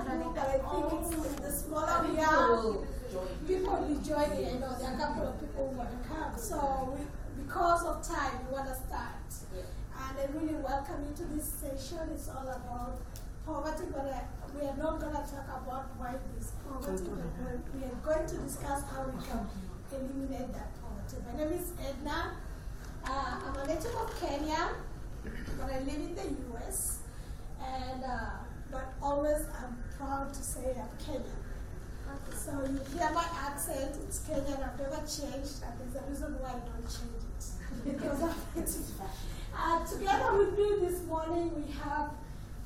small group, but I think it's the smaller we are, people will be joining. There are a couple of people who want to come. So because of time, we want to start. And I really welcome you to this session. It's all about poverty, but we are not going to talk about why this poverty. We are going to discuss how we can eliminate that poverty. My name is Edna. I'm a native of Kenya, but I live in the US. And but always I'm proud to say I'm Kenyan. So you hear my accent, it's Kenyan, I've never changed, and there's a reason why I don't change it. Because of it. Together with me this morning we have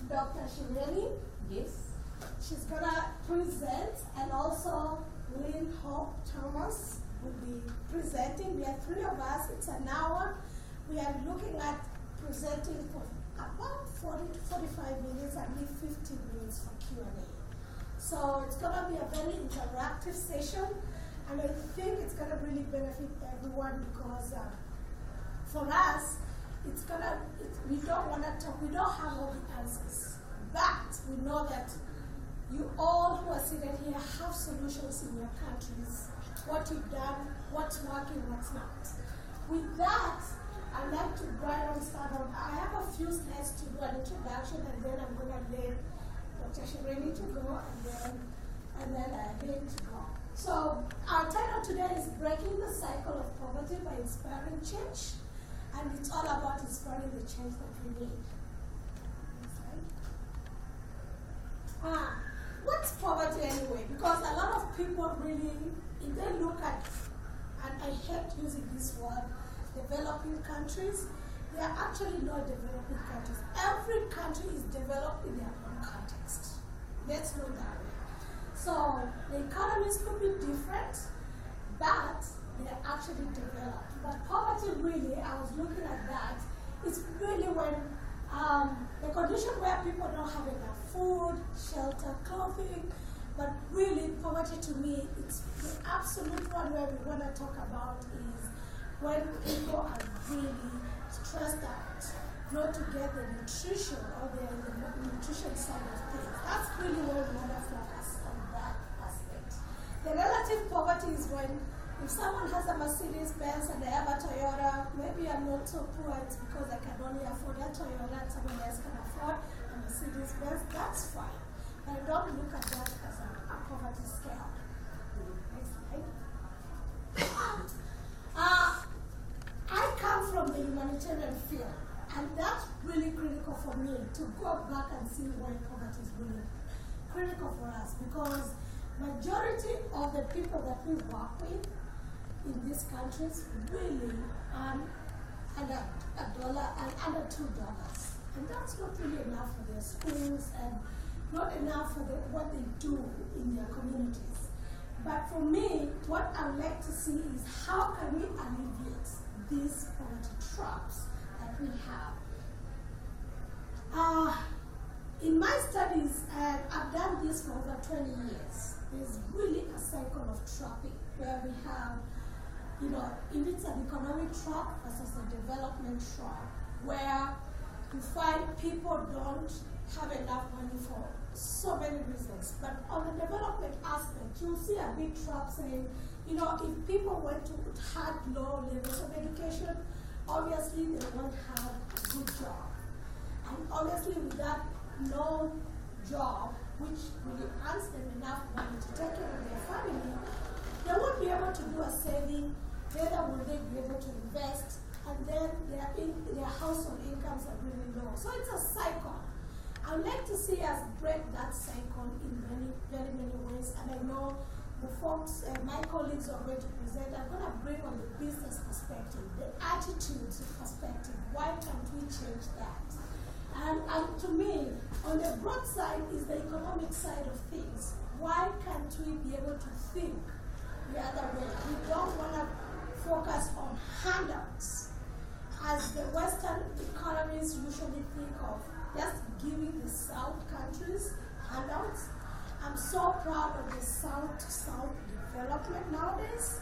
Dr. Shireni. Yes. She's gonna present, and also Lynn Hope Thomas will be presenting. We have three of us, it's an hour. We are looking at presenting for about 40 to 45 minutes and leave 15 minutes for Q&A. So it's going to be a very interactive session, and I think it's going to really benefit everyone because for us, we don't want to talk, we don't have all the answers, but we know that you all who are seated here have solutions in your countries, what you've done, what's working, what's not. With that, I'd like to right on start on. I have a few slides to do an introduction, and then I'm going to let Dr. Shireni to go, and then Lynn to go. So our title today is Breaking the Cycle of Poverty by Inspiring Change, and it's all about inspiring the change that we need. What's poverty anyway? Because a lot of people really, if they look at, and I hate using this word, developing countries, they are actually not developing countries. Every country is developed in their own context. Let's know that way. So the economies could be different, but they are actually developed. But poverty really, I was looking at that, it's really when the condition where people don't have enough food, shelter, clothing, but really poverty to me, it's the absolute one where we want to talk about is when people are really stressed out, not to get the nutrition or the nutrition side of things. That's really where we want to focus on that aspect. The relative poverty is when if someone has a Mercedes-Benz and they have a Toyota, maybe I'm not so poor, it's because I can only afford a Toyota and someone else can afford a Mercedes-Benz, that's fine. But I don't look at that as a poverty scale. Next slide. I come from the humanitarian field, and that's really critical for me to go back and see why poverty is really critical for us, because majority of the people that we work with in these countries really earn under $1 and under $2, and that's not really enough for their schools and not enough for what they do in their communities. But for me, what I would like to see is how can we alleviate these poverty traps that we have. In my studies, and I've done this for over 20 years, there's really a cycle of trapping where we have, if it's an economic trap versus a development trap, where you find people don't have enough money for so many reasons. But on the development aspect, you'll see a big trap saying, if people had low levels of education, obviously they won't have a good job. And obviously with that low job, which really earns them enough money to take care of their family, they won't be able to do a saving, neither will they be able to invest, and then their household incomes are really low. So it's a cycle. I would like to see us break that cycle in very many ways, and I know the folks, my colleagues are going to present. I'm going to bring on the business perspective, the attitudes perspective. Why can't we change that? And to me, on the broad side is the economic side of things. Why can't we be able to think the other way? We don't want to focus on handouts, as the Western economies usually think of just giving the South countries handouts. I'm so proud of the South-to-South development nowadays,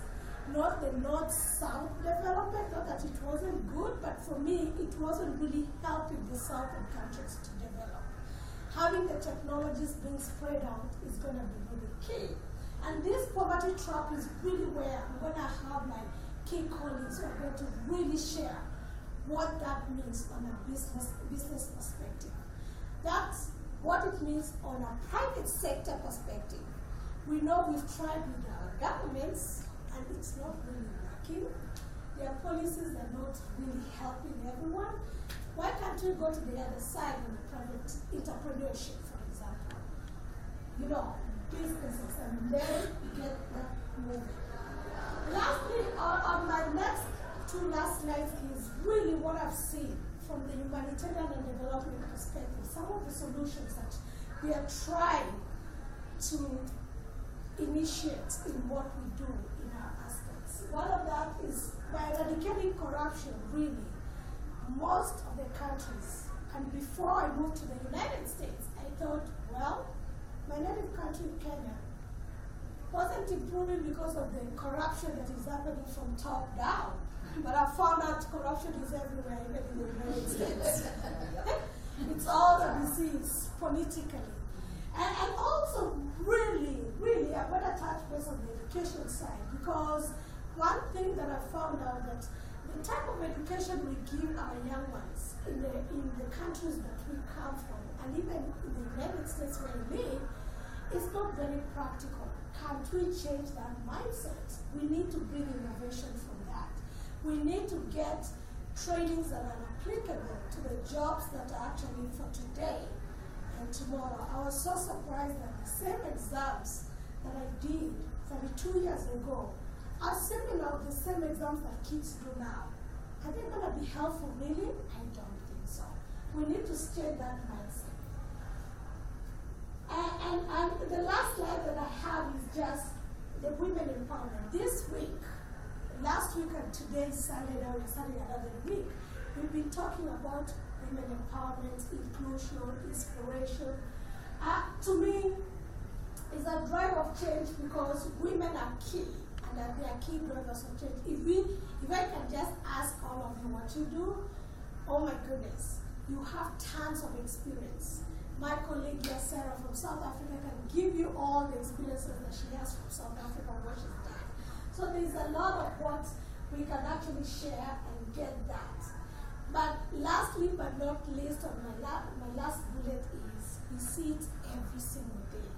not the North-South development, not that it wasn't good, but for me, it wasn't really helping the Southern countries to develop. having the technologies being spread out is going to be really key. And this poverty trap is really where I'm going to have my key colleagues who are going to really share what that means on a business perspective. That's what it means on a private sector perspective. We know we've tried with our governments, and it's not really working. Their policies are not really helping everyone. Why can't we go to the other side on the private entrepreneurship, for example? You know, businesses, and then get that moving. Lastly, on my next two last slides is really what I've seen from the humanitarian and development perspective, some of the solutions that we are trying to initiate in what we do in our aspects. One of that is by eradicating corruption, really. Most of the countries, and before I moved to the United States, I thought, well, my native country, Kenya, wasn't improving because of the corruption that is happening from top down. But I found out corruption is everywhere, even in the United States. It's all a disease politically. And also, really, I'm going to touch base on the education side, because one thing that I found out that the type of education we give our young ones in the countries that we come from, and even in the United States where we live, is not very practical. Can't we change that mindset? We need to bring innovation from that. We need to get trainings that are applicable to the jobs that are actually for today and tomorrow. I was so surprised that the same exams that I did 32 years ago are similar to the same exams that kids do now. Are they going to be helpful, really? I don't think so. We need to change that mindset. And the last slide that I have is just the women empowerment. This week, last week and today, Sunday, now we're starting another week, we've been talking about women empowerment, inclusion, inspiration. To me, it's a drive of change because women are key, and that they are key drivers of change. If I can just ask all of you what you do, oh my goodness, you have tons of experience. My colleague here, Sarah from South Africa, can give you all the experiences that she has from South Africa, what she's done. So there's a lot of what we can actually share and get that. But lastly but not least, on my last bullet is, we see it every single day.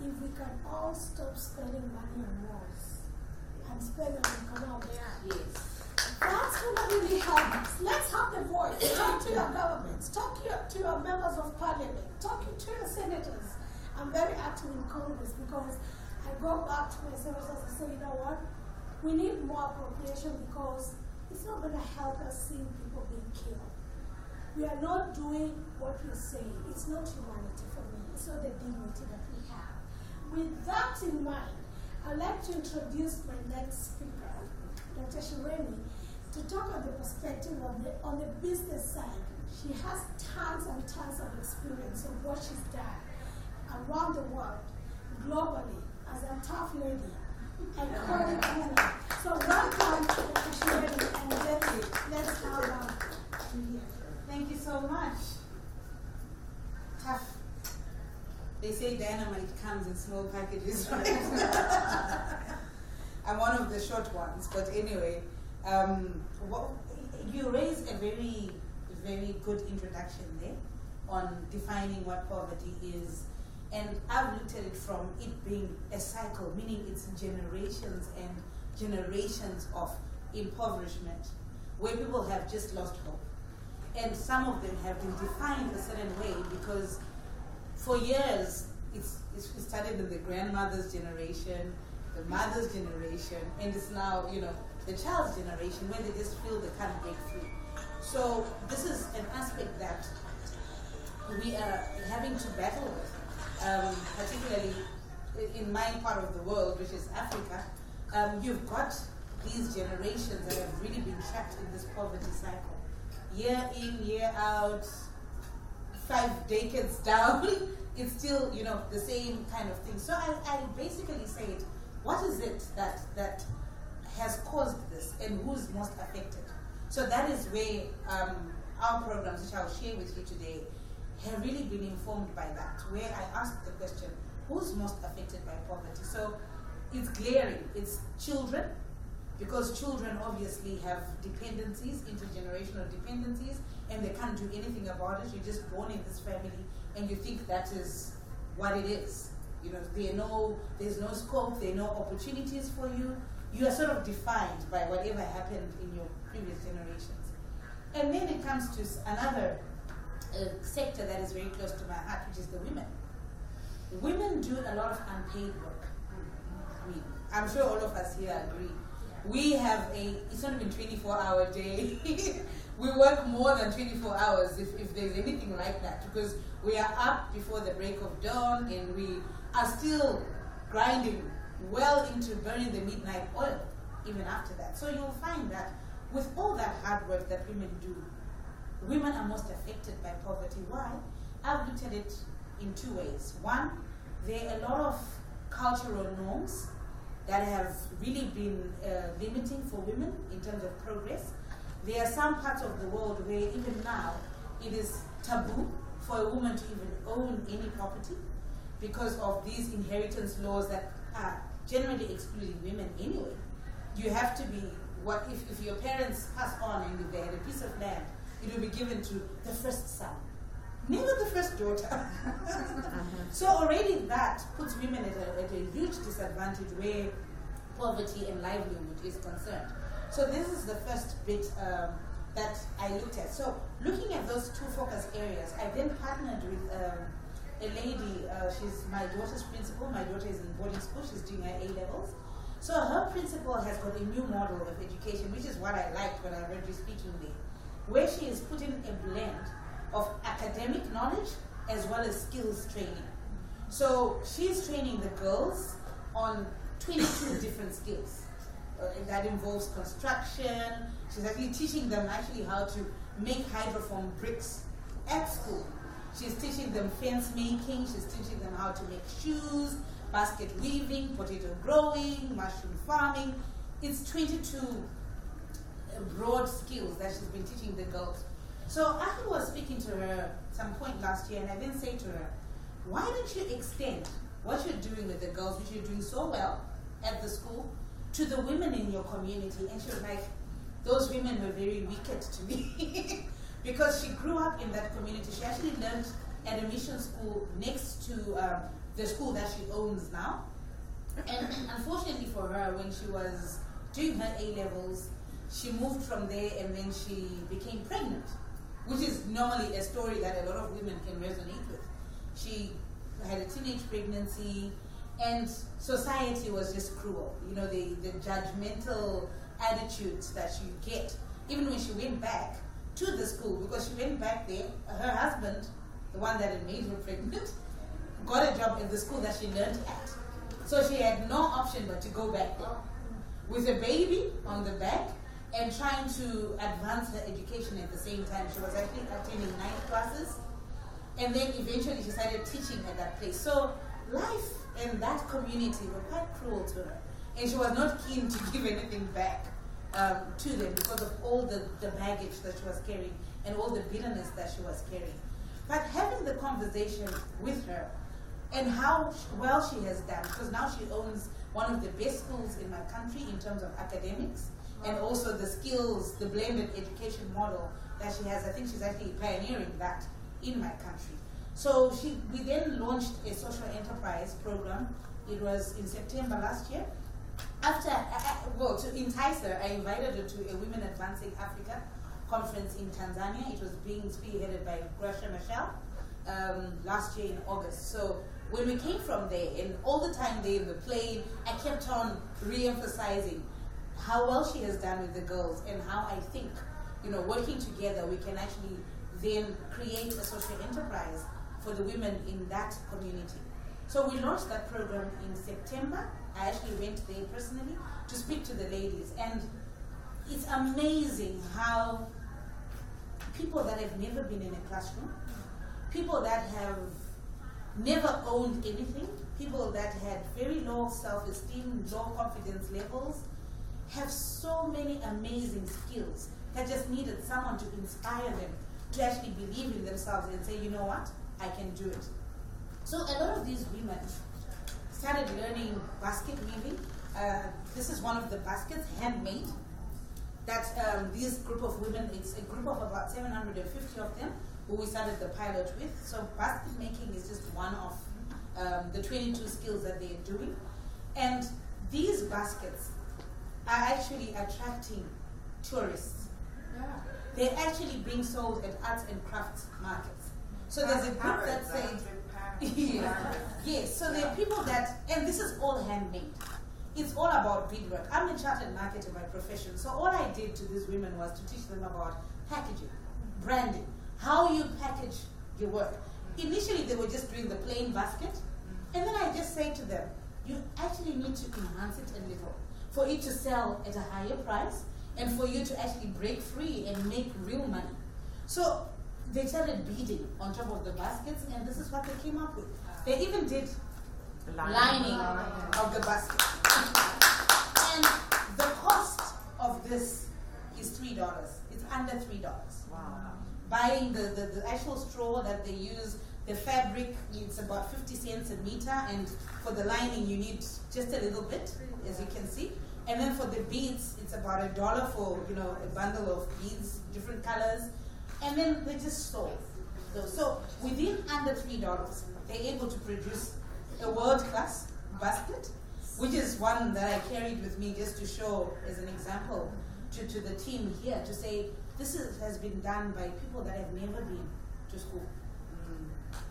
If we can all stop spending money on wars and spend on economics, yes, that's going to really help us. Let's have the voice. Talk to your governments. Talk to your members of parliament. Talk to your senators. I'm very active in Congress because I go back to my senators and say, you know what? We need more appropriation because it's not going to help us see people being killed. We are not doing what we're saying. It's not humanity for me. It's not the dignity that we have. With that in mind, I'd like to introduce my next speaker, Dr. Shireni, to talk on the perspective of on the business side. She has tons and tons of experience of what she's done around the world, globally, as a tough lady. So welcome, Dr. Shireni, and let's have you here. Thank you so much. Tough. They say dynamite comes in small packages, right? I'm one of the short ones, but anyway, you raised a very, very good introduction there on defining what poverty is. And I've looked at it from it being a cycle, meaning it's generations and generations of impoverishment, where people have just lost hope. And some of them have been defined a certain way because for years, it started in the grandmother's generation, the mother's generation, and it's now, the child's generation where they just feel they can't break free. So this is an aspect that we are having to battle with, particularly in my part of the world, which is Africa. You've got these generations that have really been trapped in this poverty cycle. Year in, year out, 5 decades down, it's still, the same kind of thing. So I basically said, what is it that has caused this and who's most affected? So that is where our programs, which I'll share with you today, have really been informed by that, where I asked the question, who's most affected by poverty? So it's glaring. It's children, because children obviously have dependencies, intergenerational dependencies, and they can't do anything about it. You're just born in this family, and you think that is what it is. You know, there's no scope, there are no opportunities for you. You are sort of defined by whatever happened in your previous generations. And then it comes to another sector that is very close to my heart, which is the women. Women do a lot of unpaid work. I mean, I'm sure all of us here agree. We have it's not even 24-hour day. We work more than 24 hours if there's anything like that, because we are up before the break of dawn and we are still grinding well into burning the midnight oil even after that. So you'll find that with all that hard work that women do, women are most affected by poverty. Why? I've looked at it in two ways. One, there are a lot of cultural norms that have really been limiting for women in terms of progress. There are some parts of the world where even now it is taboo for a woman to even own any property because of these inheritance laws that are generally excluding women anyway. You have to be, if your parents pass on and they had a piece of land, it will be given to the first son, never the first daughter. So already that puts women at a huge disadvantage where poverty and livelihood is concerned. So this is the first bit that I looked at. So looking at those two focus areas, I then partnered with a lady, she's my daughter's principal. My daughter is in boarding school, she's doing her A-levels. So her principal has got a new model of education, which is what I liked when I heard you speaking there, where she is putting a blend of academic knowledge as well as skills training. So she's training the girls on 22 different skills. That involves construction. She's actually teaching them how to make hydroform bricks at school. She's teaching them fence making. She's teaching them how to make shoes, basket weaving, potato growing, mushroom farming. It's 22 broad skills that she's been teaching the girls. So I was speaking to her some point last year, and I then say to her, why don't you extend what you're doing with the girls, which you're doing so well at the school, to the women in your community? And she was like, those women were very wicked to me. Because she grew up in that community. She actually learned at a mission school next to the school that she owns now. And unfortunately for her, when she was doing her A-levels, she moved from there and then she became pregnant, which is normally a story that a lot of women can resonate with. She had a teenage pregnancy, and society was just cruel. You know, the judgmental attitudes that you get. Even when she went back to the school, because she went back there, her husband, the one that had made her pregnant, got a job in the school that she learned at. So she had no option but to go back there with a baby on the back and trying to advance her education at the same time. She was actually attending 9 classes, and then eventually she started teaching at that place. So life in that community were quite cruel to her, and she was not keen to give anything back to them because of all the baggage that she was carrying and all the bitterness that she was carrying. But having the conversation with her and how well she has done, because now she owns one of the best schools in my country in terms of academics and also the skills, the blended education model that she has. I think she's actually pioneering that in my country. So we then launched a social enterprise program. It was in September last year. After, to entice her, I invited her to a Women Advancing Africa conference in Tanzania. It was being spearheaded by Gracia Michelle last year in August. So when we came from there, and all the time there in the plane, I kept on re-emphasizing how well she has done with the girls and how I think, working together, we can actually then create a social enterprise for the women in that community. So we launched that program in September. I actually went there personally to speak to the ladies, and it's amazing how people that have never been in a classroom, people that have never owned anything, people that had very low self-esteem, low confidence levels, have so many amazing skills that just needed someone to inspire them to actually believe in themselves and say, you know what, I can do it. So a lot of these women started learning basket weaving. This is one of the baskets, handmade, that this group of women, it's a group of about 750 of them who we started the pilot with. So basket making is just one of the 22 skills that they're doing. And these baskets are actually attracting tourists. Yeah. They're actually being sold at arts and crafts markets. So there's a group that said, yes, so there are people that, and this is all handmade. It's all about beadwork. I'm a chartered marketer by profession, so all I did to these women was to teach them about packaging, branding, how you package your work. Initially, they were just doing the plain basket, and then I just say to them, you actually need to enhance it a little for it to sell at a higher price and for you to actually break free and make real money. So they started beading on top of the baskets, and this is what they came up with. They even did lining of the basket. And the cost of this is $3. It's under $3. Wow. Buying the actual straw that they use, the fabric, it's about 50 cents a meter, and for the lining you need just a little bit, as you can see. And then for the beads, it's about $1 for a bundle of beads, different colors. And then they just sold. So within under $3, they're able to produce a world-class basket, which is one that I carried with me just to show as an example to the team here, to say this has been done by people that have never been to school.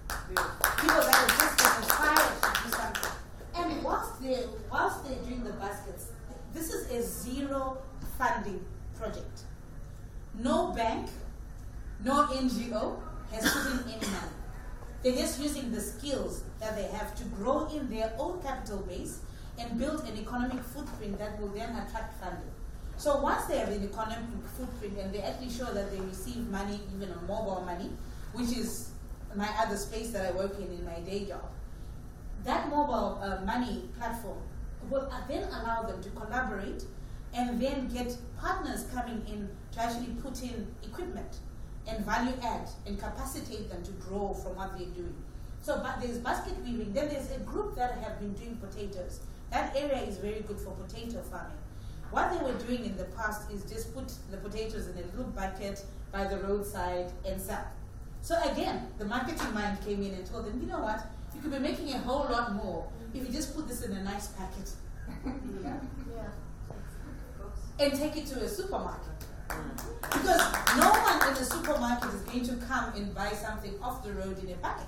People that have just been inspired to do something. And whilst they're doing the baskets, this is a zero funding project. No bank, no NGO has put in any money. They're just using the skills that they have to grow in their own capital base and build an economic footprint that will then attract funding. So once they have an economic footprint and they actually show that they receive money, even on mobile money, which is my other space that I work in my day job, that mobile money platform will then allow them to collaborate and then get partners coming in to actually put in equipment and value add and capacitate them to grow from what they're doing. So but there's basket weaving. Then there's a group that have been doing potatoes. That area is very good for potato farming. What they were doing in the past is just put the potatoes in a little bucket by the roadside and sell. So again, the marketing mind came in and told them, you know what, you could be making a whole lot more if you just put this in a nice packet. And take it to a supermarket. Because no one in the supermarket is going to come and buy something off the road in a packet.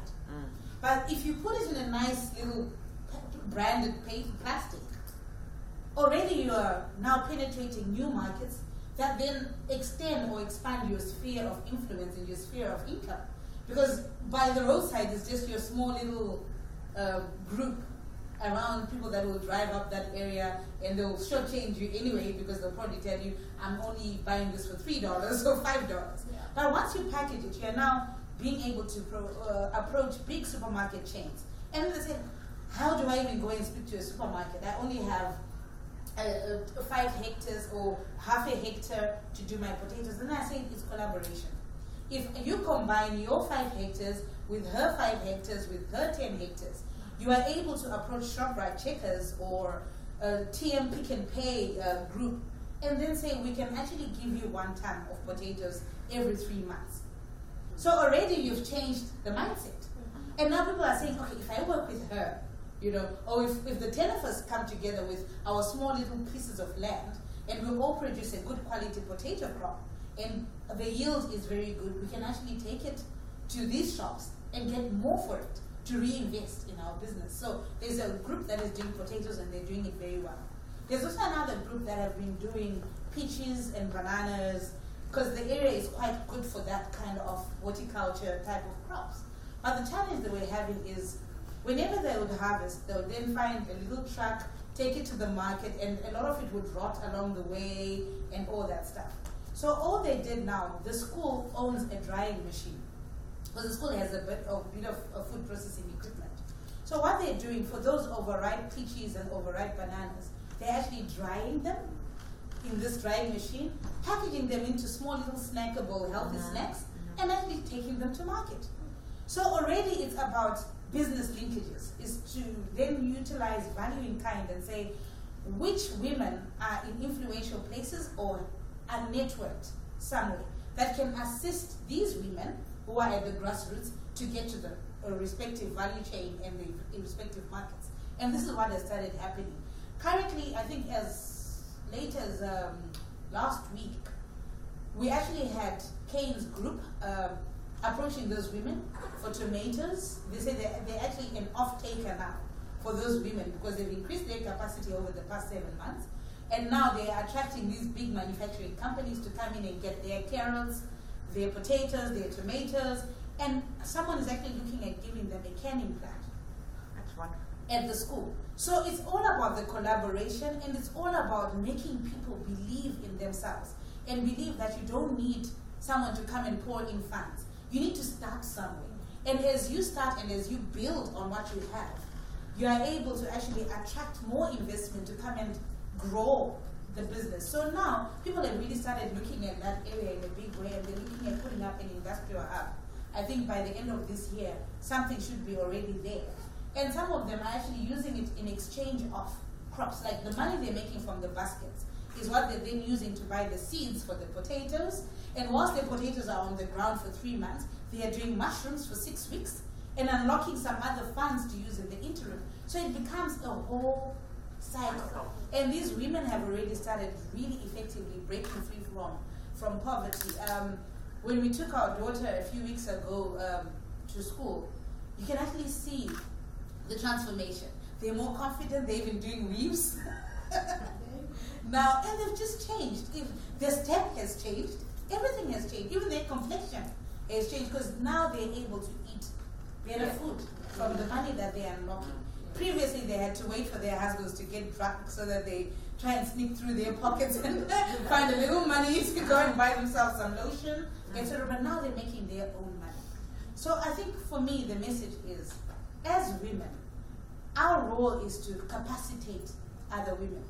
But if you put it in a nice little branded plastic, already you are now penetrating new markets that then extend or expand your sphere of influence and your sphere of income. Because by the roadside is just your small little group around people that will drive up that area, and they'll shortchange you anyway because they'll probably tell you, I'm only buying this for $3 or $5. Yeah. But once you package it, you're now being able to approach big supermarket chains. And they say, how do I even go and speak to a supermarket? I only have 5 hectares or half a hectare to do my potatoes. Then I say it's collaboration. If you combine your 5 hectares with her 5 hectares with her 10 hectares, you are able to approach ShopRite Checkers or TM Pick and Pay group and then say, we can actually give you 1 ton of potatoes every 3 months. So already you've changed the mindset. And now people are saying, okay, if I work with her, or if the 10 of us come together with our small little pieces of land and we all produce a good quality potato crop and the yield is very good, we can actually take it to these shops and get more for it to reinvest in our business. So there's a group that is doing potatoes and they're doing it very well. There's also another group that have been doing peaches and bananas because the area is quite good for that kind of horticulture type of crops. But the challenge that we're having is whenever they would harvest, they would then find a little truck, take it to the market, and a lot of it would rot along the way and all that stuff. So all they did now, the school owns a drying machine. Because the school has a bit of food processing equipment. So what they're doing for those overripe peaches and overripe bananas, they're actually drying them in this drying machine, packaging them into small little snackable healthy snacks, and actually taking them to market. So already it's about business linkages, is to then utilize value in kind and say which women are in influential places or are networked somewhere that can assist these women who are at the grassroots to get to the respective value chain and the respective markets. And this is what has started happening. Currently, I think as late as last week, we actually had Kane's group approaching those women for tomatoes. They say they're actually an off-taker now for those women because they've increased their capacity over the past 7 months. And now they are attracting these big manufacturing companies to come in and get their carrots, their potatoes, their tomatoes. And someone is actually looking at giving them a canning plant. That's wonderful. At the school. So it's all about the collaboration, and it's all about making people believe in themselves and believe that you don't need someone to come and pour in funds. You need to start somewhere. And as you start and as you build on what you have, you are able to actually attract more investment to come and grow the business. So now people have really started looking at that area in a big way, and they're looking at putting up an industrial hub. I think by the end of this year, something should be already there. And some of them are actually using it in exchange of crops. Like the money they're making from the baskets is what they're then using to buy the seeds for the potatoes. And whilst the potatoes are on the ground for 3 months, they are doing mushrooms for 6 weeks and unlocking some other funds to use in the interim. So it becomes a whole cycle. And these women have already started really effectively breaking free from poverty. When we took our daughter a few weeks ago to school, you can actually see the transformation. They're more confident, they've been doing weaves now, and they've just changed. If their step has changed, everything has changed. Even their complexion has changed because now they're able to eat better food from the money that they are unlocking. Previously, they had to wait for their husbands to get drunk so that they try and sneak through their pockets and find a little money to go and buy themselves some lotion, etc. But now they're making their own money. So I think for me, the message is, as women, our role is to capacitate other women.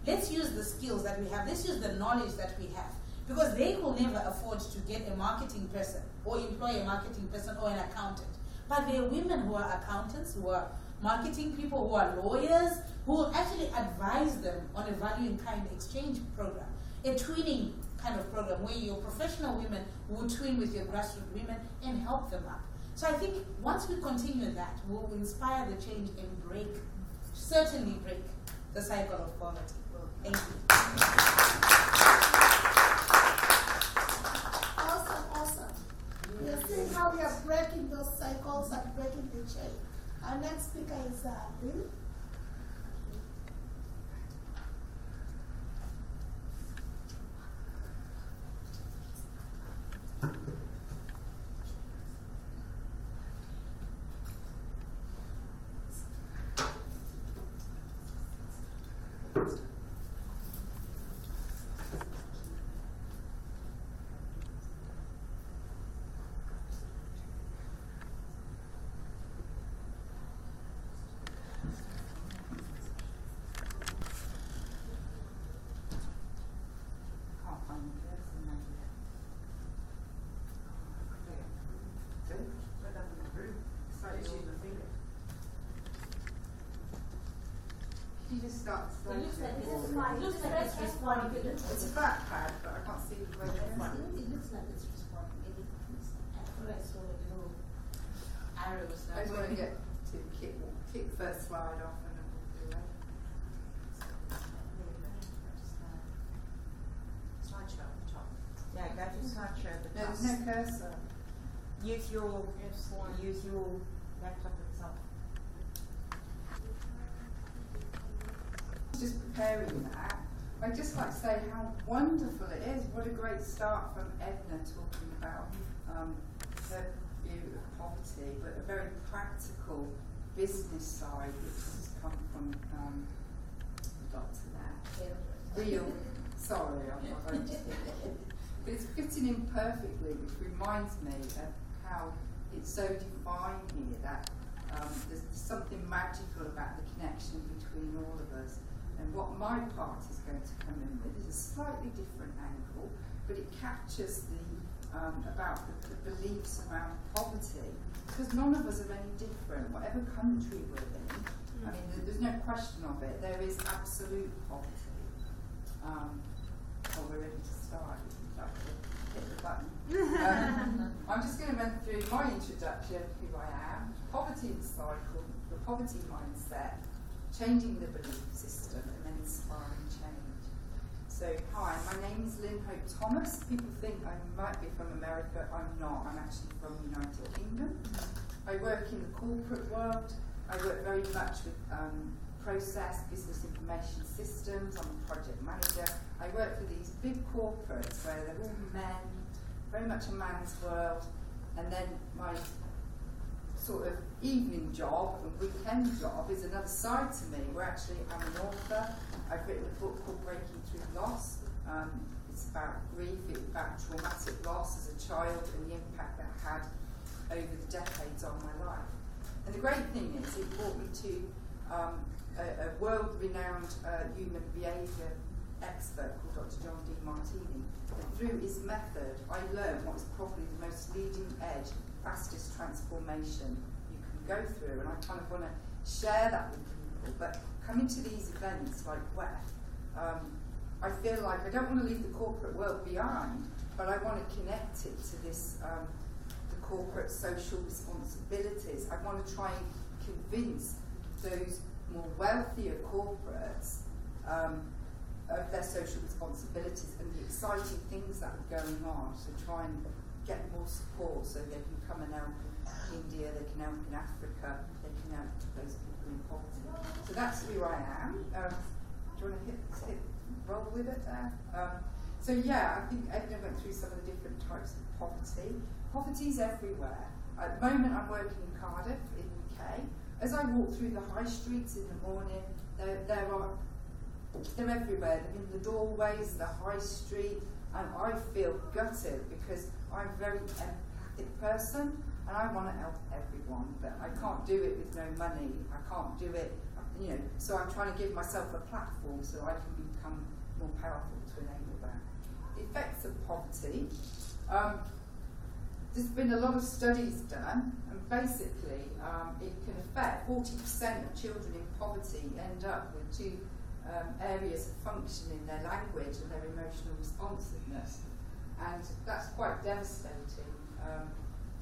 Let's use the skills that we have. Let's use the knowledge that we have. Because they will never afford to get a marketing person or employ a marketing person or an accountant. But there are women who are accountants, who are marketing people, who are lawyers, who will actually advise them on a value in kind exchange program, a twinning kind of program where your professional women will twin with your grassroots women and help them up. So I think once we continue that, we'll inspire the change and certainly break the cycle of poverty. Thank you. Awesome. We are seeing how we are breaking those cycles and breaking the chain. Our next speaker is Bill. You just start It looks like it's responding. It's a backpad, but I can't see where it's from. It looks like it's responding. After I saw the little arrows. I just want to get to kick the first slide off and then we'll do it. Slideshow at the top. Yeah, go to slideshow at the No, top. there's no cursor. Use your laptop itself. Just preparing that, I'd just like to say how wonderful it is. What a great start from Edna talking about her view of poverty, but a very practical business side which has come from the doctor there. Real, sorry, I'm not going to but it's fitting in perfectly, which reminds me of how it's so defined here that there's something magical about the connection between all of us. And what my part is going to come in with is a slightly different angle, but it captures the about the beliefs around poverty, because none of us are any different, whatever country we're in. I mean, there's no question of it. There is absolute poverty. Well, we're ready to start. If you'd like to hit the button. I'm just going to run through my introduction, who I am, poverty and cycle, the poverty mindset, changing the belief system, and then inspiring change. So, hi, my name is Lynn Hope Thomas. People think I might be from America. I'm not. I'm actually from the United Kingdom. I work in the corporate world. I work very much with process, business information systems. I'm a project manager. I work for these big corporates where they're all men, very much a man's world. And then my sort of evening job and weekend job is another side to me, where actually I'm an author. I've written a book called Breaking Through Loss. It's about grief, it's about traumatic loss as a child and the impact that had over the decades on my life. And the great thing is, it brought me to a world-renowned human behaviour expert called Dr. John DeMartini. And through his method, I learned what is probably the most leading-edge, fastest transformation you can go through. And I kind of want to share that with people. But coming to these events like WEF, I feel like I don't want to leave the corporate world behind, but I want to connect it to this corporate social responsibilities. I want to try and convince those more wealthier corporates of their social responsibilities and the exciting things that are going on, so try and get more support so they can come and help in India, they can help in Africa, they can help those people in poverty. So that's who I am. Do you want to roll with it there? So yeah, I think Edna went through some of the different types of poverty. Poverty's everywhere. At the moment I'm working in Cardiff in the UK. As I walk through the high streets in the morning, they're everywhere. They're in the doorways, the high street, and I feel gutted because I'm a very empathic person and I want to help everyone, but I can't do it with no money. I can't do it, so I'm trying to give myself a platform so I can become more powerful to enable that. The effects of poverty. There's been a lot of studies done, and basically it can affect 40% of children in poverty end up with two areas of function in their language and their emotional responsiveness, and that's quite devastating.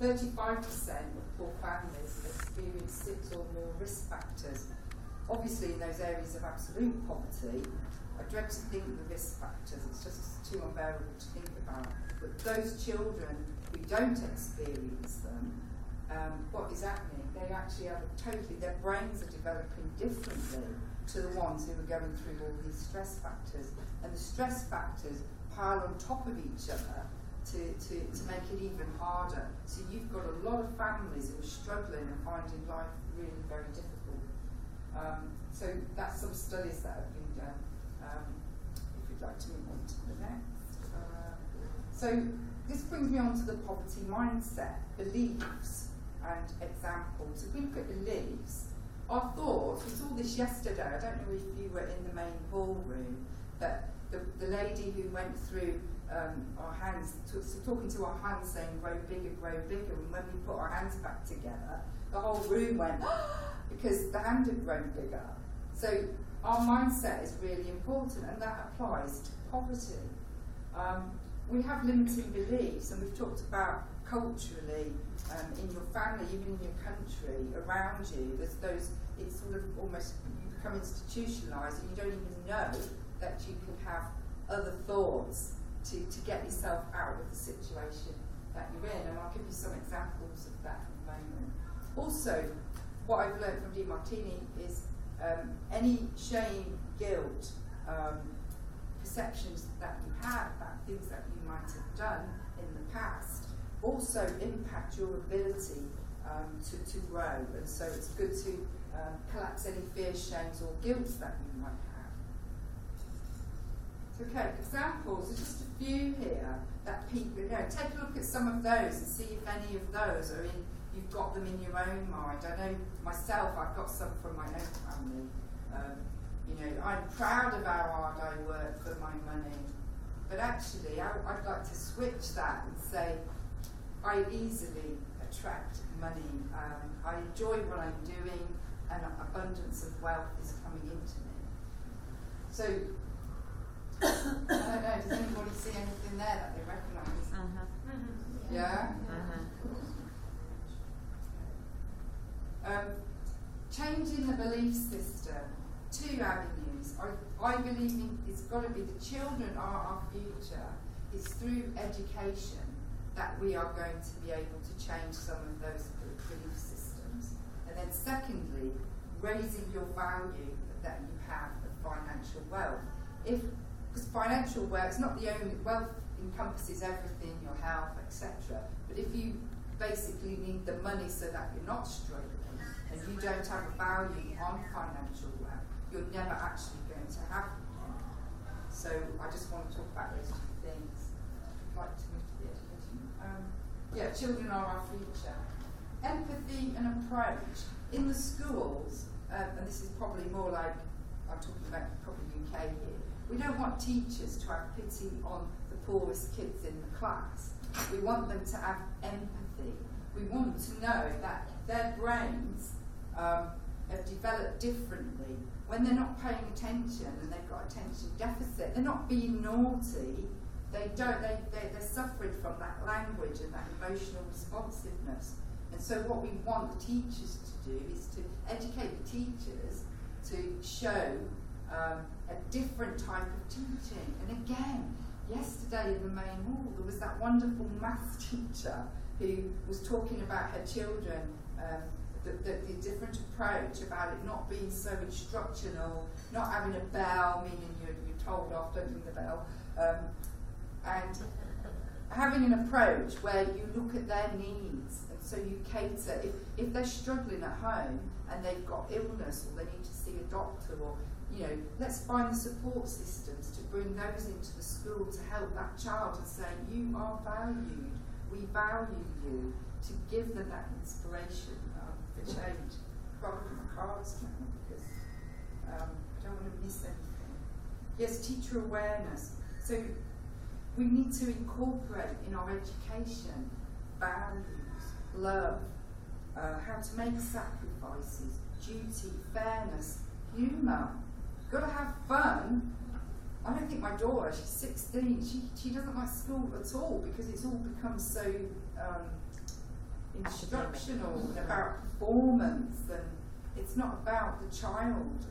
35% of poor families experience 6 or more risk factors. Obviously in those areas of absolute poverty, I dread to think of the risk factors, it's just too unbearable to think about. But those children who don't experience them, what is happening? They actually have their brains are developing differently to the ones who are going through all these stress factors. And the stress factors pile on top of each other to make it even harder. So you've got a lot of families who are struggling and finding life really very difficult. So that's some studies that have been done. If you'd like to move on to the next. So this brings me on to the poverty mindset, beliefs and examples. If we look at beliefs, our thoughts, we saw this yesterday, I don't know if you were in the main ballroom, but the lady who went through our hands, talking to our hands saying grow bigger, and when we put our hands back together, the whole room went because the hand had grown bigger. So our mindset is really important, and that applies to poverty. We have limiting beliefs, and we've talked about culturally, in your family, even in your country, around you, there's those, it's sort of almost, you become institutionalised and you don't even know that you can have other thoughts to get yourself out of the situation that you're in, and I'll give you some examples of that in a moment. Also, what I've learned from DeMartini is any shame, guilt, perceptions that you have about things that you might have done in the past also impact your ability to grow, and so it's good to collapse any fears, shames or guilt that you might have. Okay, examples, there's just a few here that people, take a look at some of those and see if any of those are in, you've got them in your own mind. I know myself, I've got some from my own family. I'm proud of how hard I work for my money. But actually, I'd like to switch that and say, I easily attract money. I enjoy what I'm doing, and an abundance of wealth is coming into me. So, I don't know, does anybody see anything there that they recognise? Yeah? Changing the belief system, 2 avenues. I believe it's got to be the children are our future. It's through education that we are going to be able to change some of those belief systems. And then secondly, raising your value that you have of financial wealth. Because financial wealth, it's not the only, wealth encompasses everything, your health, etc. But if you basically need the money so that you're not struggling, and you don't have a value on financial wealth, you're never actually going to have it. So I just want to talk about those 2 things. I'd like to move to the education. Children are our future. Empathy and approach. In the schools, and this is probably more like, I'm talking about probably UK here, we don't want teachers to have pity on the poorest kids in the class. We want them to have empathy. We want to know that their brains have developed differently. When they're not paying attention and they've got attention deficit, they're not being naughty. They're suffering from that language and that emotional responsiveness. And so what we want the teachers to do is to educate the teachers to show a different type of teaching. And again, yesterday in the main hall, there was that wonderful maths teacher who was talking about her children, the different approach about it not being so instructional, not having a bell, meaning you're told off, don't ring the bell, and having an approach where you look at their needs, and so you cater. If they're struggling at home and they've got illness or they need to see a doctor, or let's find the support systems to bring those into the school to help that child and say, you are valued, we value you, to give them that inspiration for change. Probably my cards now because I don't want to miss anything. Yes, teacher awareness. So we need to incorporate in our education values, love, how to make sacrifices, duty, fairness, humour. Got to have fun. I don't think my daughter, she's 16, she doesn't like school at all because it's all become so instructional and about performance, and it's not about the child.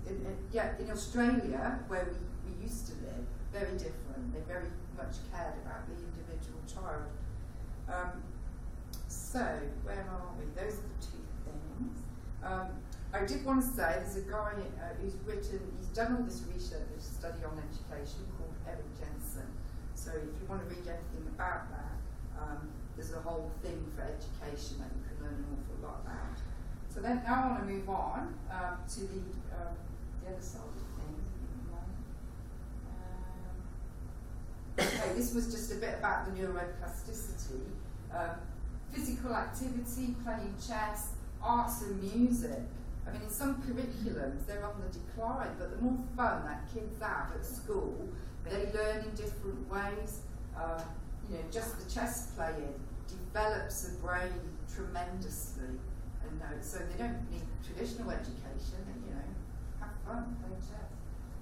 In Australia, where we used to live, very different. They very much cared about the individual child. So, where are we? Those are the 2 things. I did want to say there's a guy he's done all this research, this study on education called Eric Jensen. So if you want to read anything about that, there's a whole thing for education that you can learn an awful lot about. So then now I want to move on to the other side of things. Okay, this was just a bit about the neuroplasticity. Physical activity, playing chess, arts and music. I mean, in some curriculums, they're on the decline, but the more fun that kids have at school, they learn in different ways. Just the chess playing develops the brain tremendously. And so they don't need traditional education, they, have fun playing chess.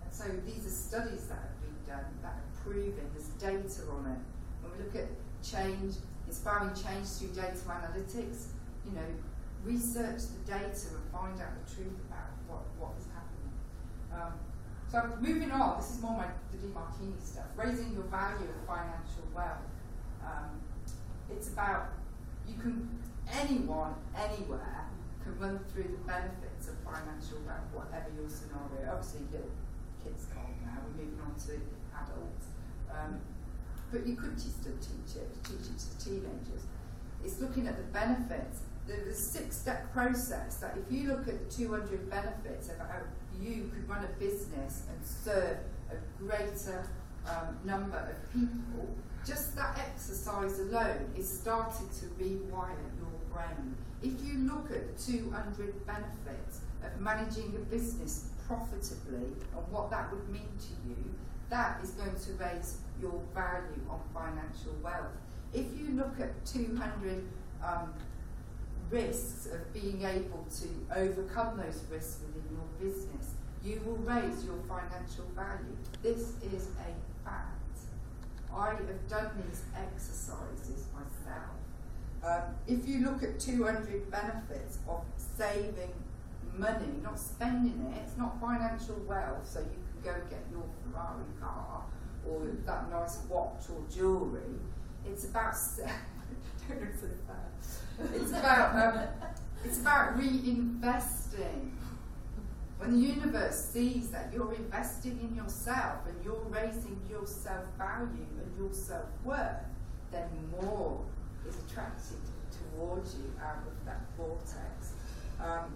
And so these are studies that have been done that are proving, there's data on it. When we look at change, inspiring change through data analytics, research the data and find out the truth about what is happening. So moving on, this is more the DeMartini stuff, raising your value of financial wealth. It's about, anyone, anywhere, can run through the benefits of financial wealth, whatever your scenario. Obviously, little kids can't now, we're moving on to adults. But you could still teach it to teenagers. It's looking at the benefits. There's a 6-step process that if you look at the 200 benefits of how you could run a business and serve a greater number of people, just that exercise alone is starting to rewire your brain. If you look at 200 benefits of managing a business profitably and what that would mean to you, that is going to raise your value on financial wealth. If you look at 200 risks of being able to overcome those risks within your business, you will raise your financial value. This is a fact. I have done these exercises myself. If you look at 200 benefits of saving money, not spending it, it's not financial wealth, so you can go get your Ferrari car or that nice watch or jewellery. It's about it's about reinvesting. When the universe sees that you're investing in yourself and you're raising your self-value and your self-worth, then more is attracted towards you out of that vortex. I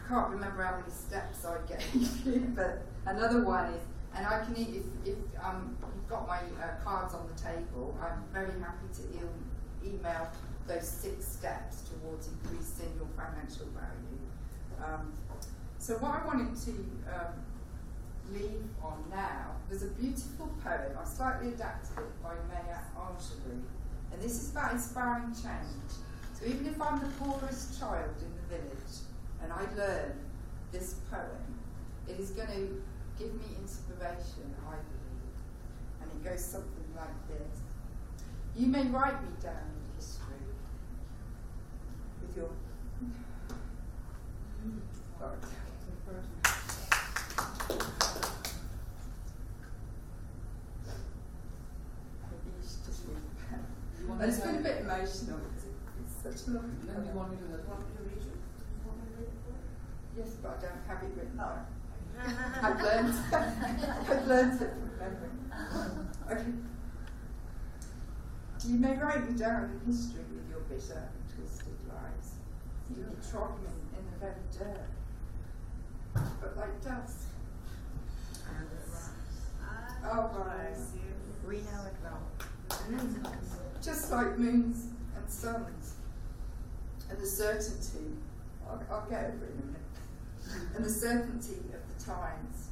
can't remember how many steps I gave you, but another one is, and I can, if you've got my cards on the table, I'm very happy to email those 6 steps towards increasing your financial value. So what I wanted to leave on now, there's a beautiful poem, I slightly adapted it by Maya Angelou, and this is about inspiring change. So even if I'm the poorest child in the village, and I learn this poem, it is going to give me inspiration, I believe. And it goes something like this. You may write me down in history with your... Sorry. Maybe you should just read the pen. It's been a bit emotional. It's such a lovely poem. You want me to read it? Yes, but I don't have it written down. I've learned it from memory. Okay. You may write me down in history with your bitter and twisted lies. You be trodden in the very dirt, but like dust. Oh, rise. We know it well. Just like moons and suns, and the certainty, I'll get over it in a minute. And the certainty of the times,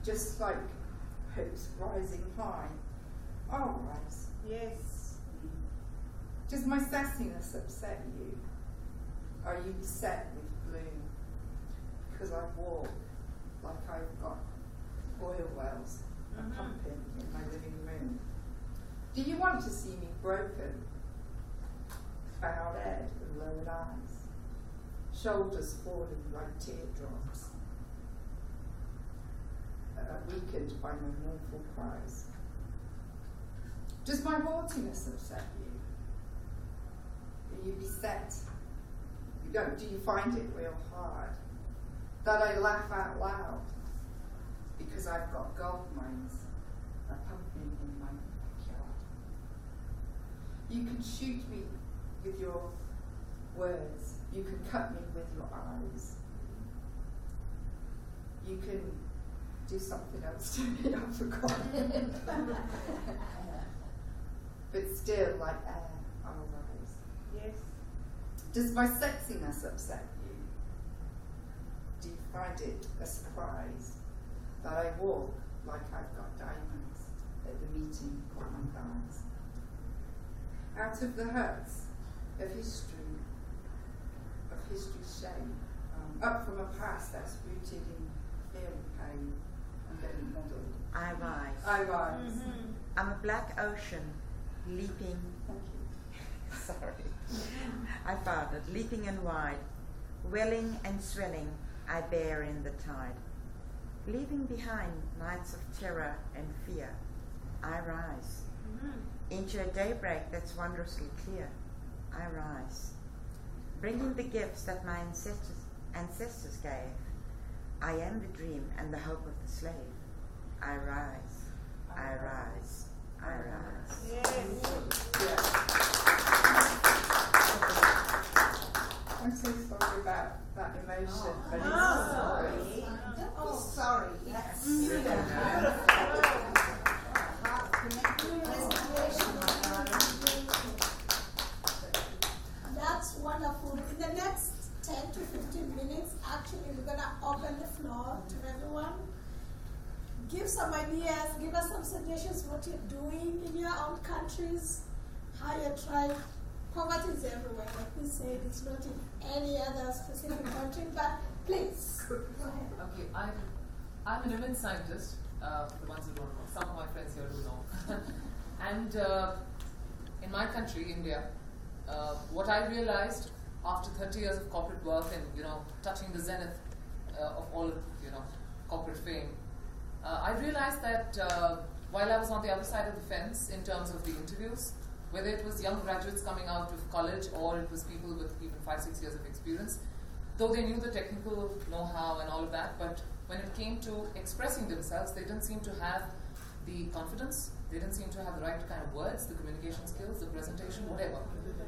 just like hopes rising high. I'll rise. Yes. Does my sassiness upset you? Are you beset with gloom? Because I walk like I've got oil wells pumping in my living room. Do you want to see me broken? Bowed head and lowered eyes. Shoulders falling like teardrops, weakened by my mournful cries. Does my haughtiness upset you? Are you beset? Do you find it real hard that I laugh out loud because I've got gold mines pumping in my backyard? You can shoot me with your words. You can cut me with your eyes. You can do something else to me, I've forgotten. But still, like air, I'll rise. Yes. Does my sexiness upset you? Do you find it a surprise that I walk like I've got diamonds at the meeting of my thighs? Out of the huts of history's shame, up from a past that's rooted in fear and pain, and getting muddled. I rise. I rise. I'm a black ocean, leaping. Thank you. Sorry. I found it, leaping and wide, welling and swelling, I bear in the tide. Leaving behind nights of terror and fear, I rise. Into a daybreak that's wondrously clear, I rise. Bringing the gifts that my ancestors gave, I am the dream and the hope of the slave. I rise, I rise, I rise. Yeah. I'm so sorry about that emotion, but it's Sorry. Oh, sorry. Yes. That's wonderful. In the next minutes. Actually, we're going to open the floor to everyone. Give some ideas, give us some suggestions what you're doing in your own countries, how you're trying. Poverty is everywhere, like we said, it's not in any other specific country, but please, go ahead. Okay, I'm an immense scientist, for the ones who don't know. Some of my friends here do know. And in my country, India, what I realized after 30 years of corporate work and, touching the zenith of all, corporate fame, I realized that while I was on the other side of the fence in terms of the interviews, whether it was young graduates coming out of college or it was people with even 5-6 years of experience, though they knew the technical know-how and all of that, but when it came to expressing themselves, they didn't seem to have the confidence, they didn't seem to have the right kind of words, the communication skills, the presentation, whatever.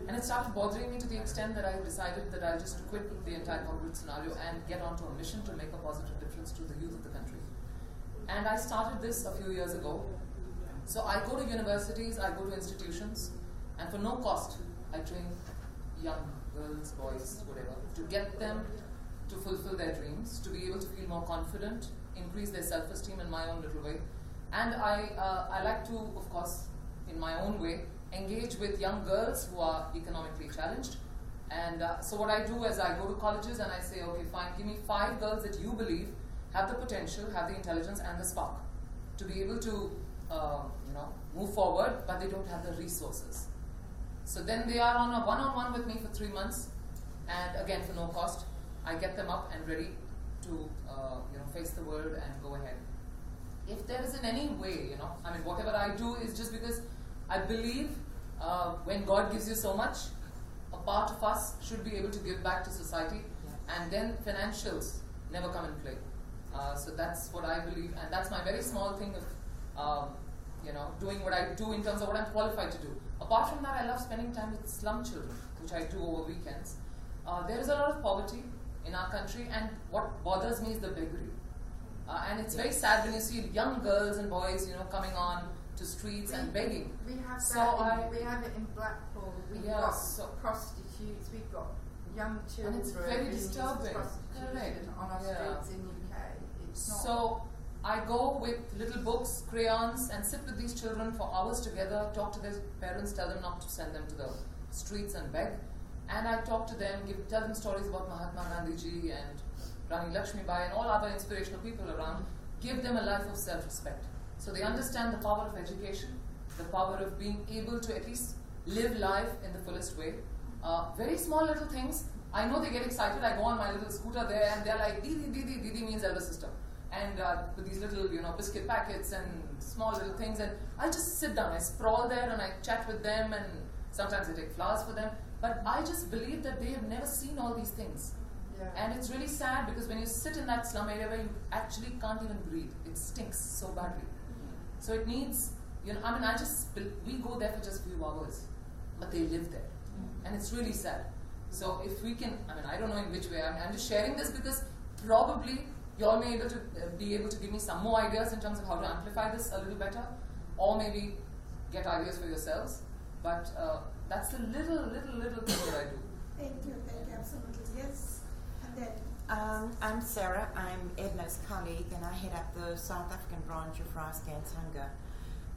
And it started bothering me to the extent that I decided that I'll just quit the entire corporate scenario and get onto a mission to make a positive difference to the youth of the country. And I started this a few years ago. So I go to universities, I go to institutions, and for no cost, I train young girls, boys, whatever, to get them to fulfill their dreams, to be able to feel more confident, increase their self-esteem in my own little way. And I like to, of course, in my own way, engage with young girls who are economically challenged. And so what I do is I go to colleges and I say, okay, fine, give me 5 girls that you believe have the potential, have the intelligence and the spark to be able to move forward, but they don't have the resources. So then they are on a one-on-one with me for 3 months, and again for no cost, I get them up and ready to face the world and go ahead. If there is in any way, whatever I do is just because I believe when God gives you so much, a part of us should be able to give back to society, and then financials never come in play. So that's what I believe, and that's my very small thing of doing what I do in terms of what I'm qualified to do. Apart from that, I love spending time with slum children, which I do over weekends. There is a lot of poverty in our country, and what bothers me is the beggary. And it's very sad when you see young girls and boys, coming on to streets and begging. We have So that. We have it in Blackpool. We've got prostitutes. We've got young children. And it's very disturbing. Prostitution on our streets in UK. It's not. So I go with little books, crayons, and sit with these children for hours together, talk to their parents, tell them not to send them to the streets and beg. And I talk to them, tell them stories about Mahatma Gandhi ji and Rani Lakshmibai and all other inspirational people around, give them a life of self-respect. So they understand the power of education, the power of being able to at least live life in the fullest way. Very small little things. I know they get excited. I go on my little scooter there and they're like, Didi, Didi, Didi means elder sister. And with these little, biscuit packets and small little things. And I just sit down, I sprawl there and I chat with them, and sometimes I take flowers for them. But I just believe that they have never seen all these things. Yeah. And it's really sad because when you sit in that slum area where you actually can't even breathe, it stinks so badly. So it needs, we go there for just a few hours, but they live there. And it's really sad. So if we can, I don't know in which way, I'm just sharing this because probably you all may be able to give me some more ideas in terms of how to amplify this a little better, or maybe get ideas for yourselves. But that's the little thing that I do. Thank you, absolutely, yes. And then I'm Sarah. I'm Edna's colleague, and I head up the South African branch of Rise Against Hunger.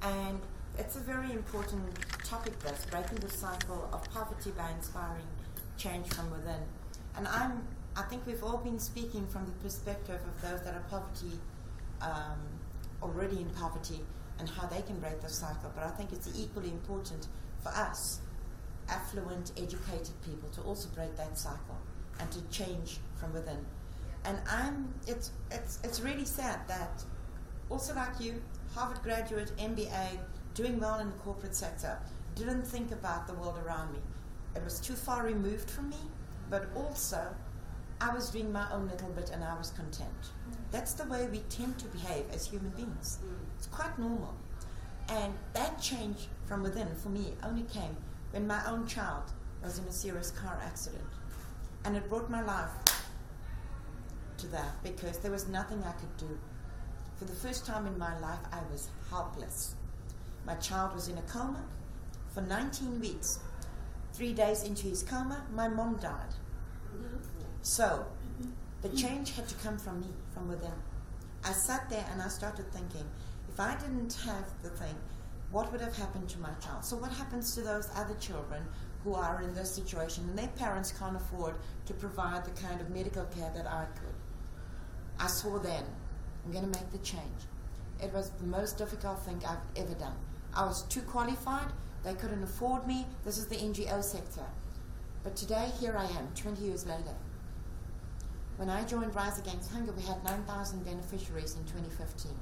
And it's a very important topic, this, breaking the cycle of poverty by inspiring change from within. And I think we've all been speaking from the perspective of those that are already in poverty and how they can break the cycle. But I think it's equally important for us, affluent, educated people, to also break that cycle and to change from within. And it's really sad that, also like you, Harvard graduate, MBA, doing well in the corporate sector, didn't think about the world around me. It was too far removed from me, but also I was doing my own little bit and I was content. That's the way we tend to behave as human beings. It's quite normal. And that change from within, for me, only came when my own child was in a serious car accident. And it brought my life to that because there was nothing I could do. For the first time in my life, I was helpless. My child was in a coma for 19 weeks. 3 days into his coma, my mom died. So The change had to come from me, from within. I sat there and I started thinking, if I didn't have the thing, what would have happened to my child? So what happens to those other children who are in this situation and their parents can't afford to provide the kind of medical care that I could? I saw then, I'm going to make the change. It was the most difficult thing I've ever done. I was too qualified, they couldn't afford me, this is the NGO sector. But today, here I am, 20 years later. When I joined Rise Against Hunger, we had 9,000 beneficiaries in 2015.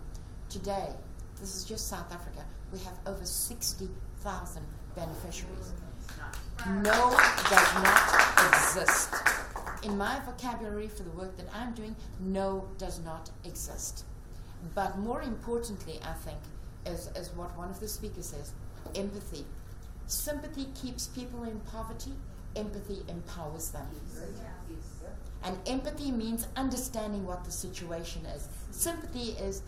Today, this is just South Africa, we have over 60,000 beneficiaries. No does not exist. In my vocabulary for the work that I'm doing, no does not exist. But more importantly, I think, is what one of the speakers says, empathy. Sympathy keeps people in poverty, empathy empowers them. And empathy means understanding what the situation is. Sympathy is,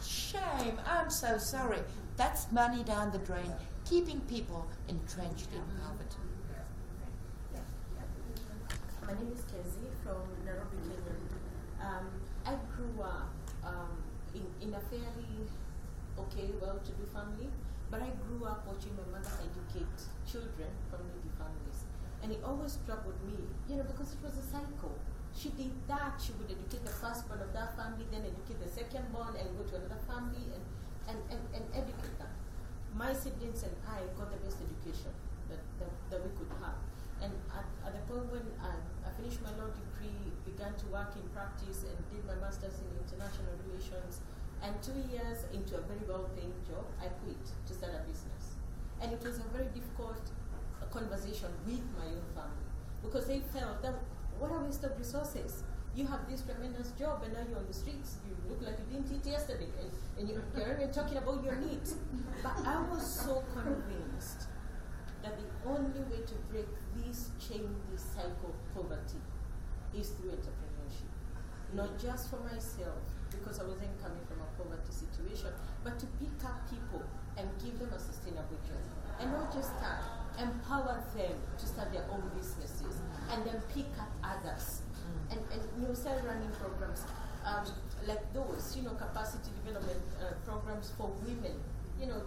shame, I'm so sorry. That's money down the drain, keeping people entrenched in poverty. My name is Kenzie from Nairobi, Kenya. I grew up in a fairly okay, well-to-do family, but I grew up watching my mother educate children from needy families. And it always troubled me, because it was a cycle. She did that, she would educate the firstborn of that family, then educate the secondborn and go to another family and educate them. My siblings and I got the best education that we could have. And at the point when I finished my law degree, began to work in practice and did my master's in international relations, and 2 years into a very well-paying job, I quit to start a business. And it was a very difficult conversation with my own family, because they felt that, what a waste of resources. You have this tremendous job and now you're on the streets. You look like you didn't eat yesterday and you're even talking about your needs. But I was so convinced that the only way to break this chain, this cycle of poverty, is through entrepreneurship. Not just for myself, because I wasn't coming from a poverty situation, but to pick up people and give them a sustainable job. And not just start, empower them to start their own businesses, and then pick up others. And start running programs like those, capacity development programs for women,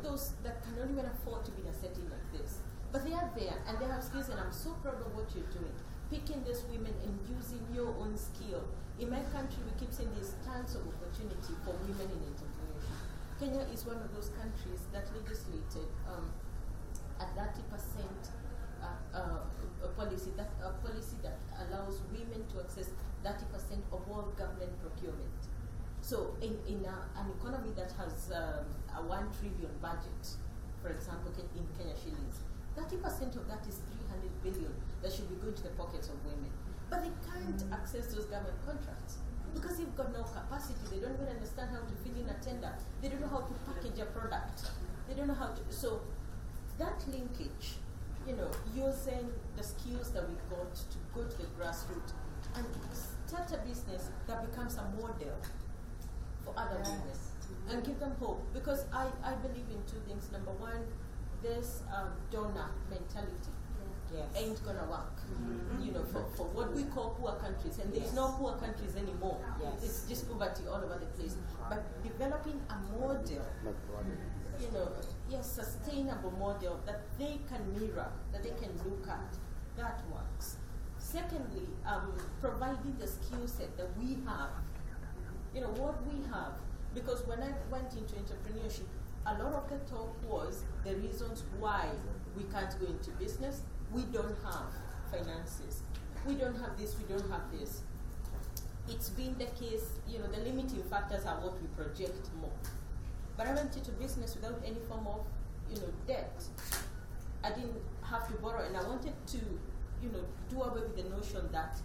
those that cannot even afford to be in a setting like this. But they are there, and they have skills, and I'm so proud of what you're doing. Picking these women and using your own skill. In my country, we keep saying there's tons of opportunity for women in entrepreneurship. Kenya is one of those countries that legislated a 30% policy that allows women to access 30% of all government procurement. So in an economy that has a 1 trillion budget, for example, in Kenya shillings, 30% of that is 300 billion that should be going to the pockets of women. But they can't access those government contracts because they've got no capacity. They don't even understand how to fill in a tender. They don't know how to package a product. They don't know how to. So that linkage, using the skills that we got to go to the grassroots and start a business that becomes a model for other women and give them hope. Because I believe in two things. Number one, this donor mentality ain't gonna work. For what we call poor countries, and there's no poor countries anymore. It's just poverty all over the place. But developing a model, sustainable model that they can mirror, that they can look at, that works. Secondly, providing the skill set that we have, what we have. Because when I went into entrepreneurship, a lot of the talk was the reasons why we can't go into business. We don't have finances. We don't have this, we don't have this. It's been the case, the limiting factors are what we project more. But I went into business without any form of, debt. I didn't have to borrow, and I wanted to, do away with the notion that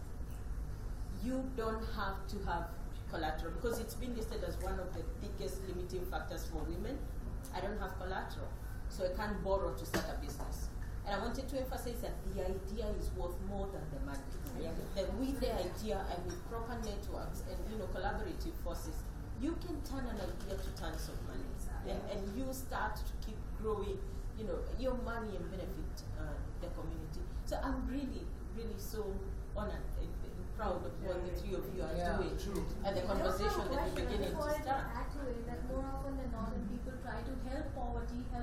you don't have to have collateral, because it's been listed as one of the biggest limiting factors for women. I don't have collateral, so I can't borrow to start a business. And I wanted to emphasize that the idea is worth more than the money. That with the idea and with proper networks and collaborative forces, you can turn an idea to tons of money. And you start to keep growing, your money and benefit the community. So I'm really, really so honored proud of what the three of you are Yeah, doing true. and the conversation that you're beginning to start. Accurate that more often than not, when people try to help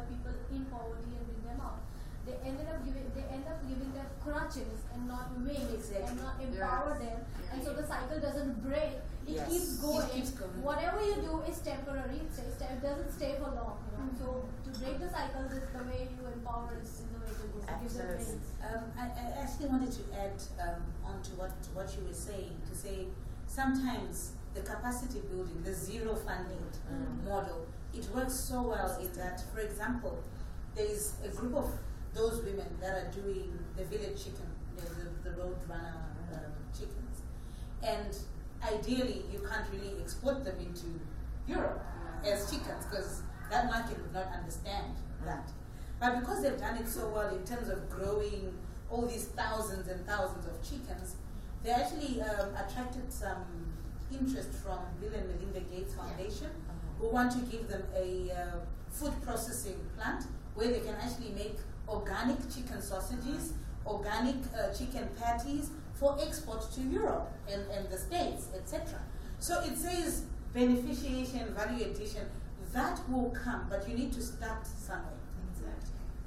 people in poverty and bring them out, they end up giving them crutches and not wings and not empower them, and so the cycle doesn't break. It Yes. keeps going. It keeps going. Whatever you do is temporary. It doesn't stay for long. So to break the cycle, is the way you empower is the way to go. So give them Absolutely. wings. I actually wanted to add on to what you were saying, to say sometimes the capacity building, the zero funding model, it works so well in that, for example, there is a group of those women that are doing the village chicken, the road runner chickens, and ideally you can't really export them into Europe as chickens because that market would not understand that. But because they've done it so well in terms of growing all these thousands and thousands of chickens, they actually attracted some interest from Bill and Melinda Gates Foundation, who want to give them a food processing plant where they can actually make organic chicken sausages, organic chicken patties for export to Europe and the States, etc. So it says beneficiation, value addition, that will come, but you need to start somewhere.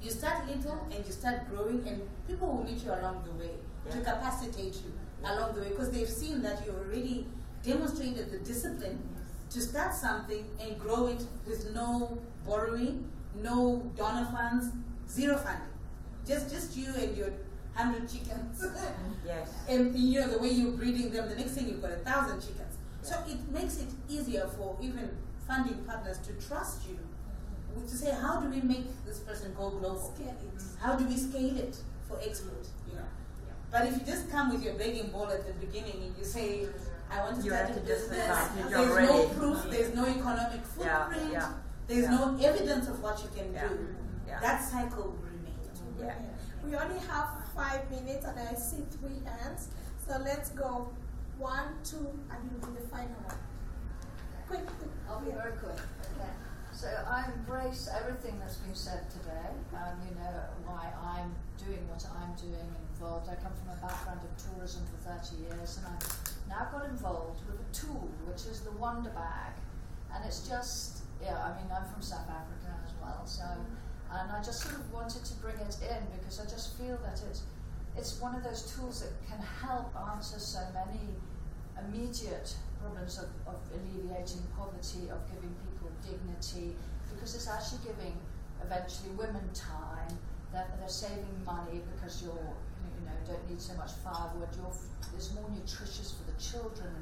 You start little and you start growing, and people will meet you along the way to capacitate you along the way, because they've seen that you already demonstrated the discipline to start something and grow it with no borrowing, no donor funds, zero funding. Just you and your 100 chickens. Yes. And you know the way you're breeding them, the next thing you've got 1,000 chickens. So it makes it easier for even funding partners to trust you, to say, how do we make this person go global? Scale it. How do we scale it for export? You know. But if you just come with your begging ball at the beginning and you say, I want to You start have a to just business, decide that there's you're no ready. proof, there's no economic footprint, there's no evidence of what you can do. Yeah. That cycle will remain. Yeah. We only have 5 minutes and I see 3 hands. So let's go 1, 2, and you'll be the final one. Quick. I'll be very quick. Okay. So I embrace everything that's been said today. You know why I'm doing what I'm doing, involved. I come from a background of tourism for 30 years, and I've now got involved with a tool which is the Wonder Bag, and it's just I mean I'm from South Africa as well, so and I just sort of wanted to bring it in because I just feel that it's one of those tools that can help answer so many immediate problems of alleviating poverty, of giving people dignity, because it's actually giving eventually women time, that they're saving money because don't need so much firewood, it's more nutritious for the children,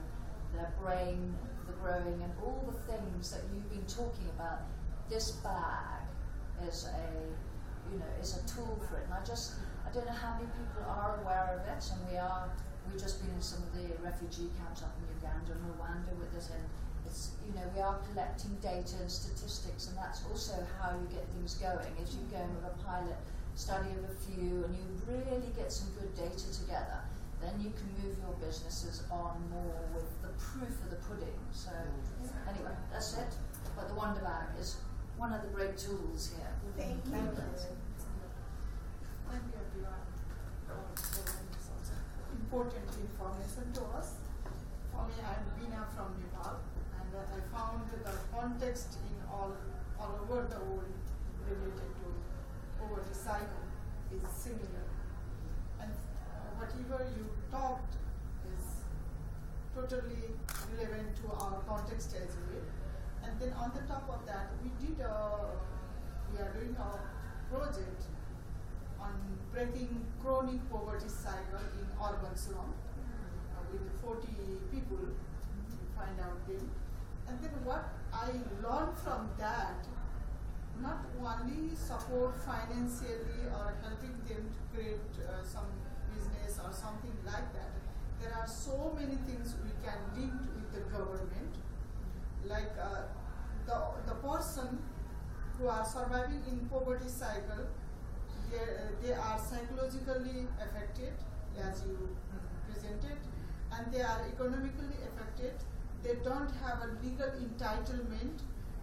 their brain, the growing, and all the things that you've been talking about. This bag is a tool for it, and I don't know how many people are aware of it, and we've just been in some of the refugee camps up in Uganda and Rwanda with it, and it's, we are collecting data and statistics, and that's also how you get things going. If you go in with a pilot study of a few and you really get some good data together, then you can move your businesses on more with the proof of the pudding. So anyway, that's it. But the Wonder Bag is one of the great tools here. Thank you. Thank you, everyone, for providing such important information to us. For me, I'm Bina from Nepal, and I found the context in all over the world related to poverty cycle is similar. And whatever you talked is totally relevant to our context as well. And then on the top of that, we are doing a project on breaking chronic poverty cycle in urban slum with 40 people to find out them. And then what I learned from that, not only support financially or helping them to create some business or something like that, there are so many things we can link with the government, like the person who are surviving in poverty cycle, they are psychologically affected, as you presented, and they are economically affected. They don't have a legal entitlement.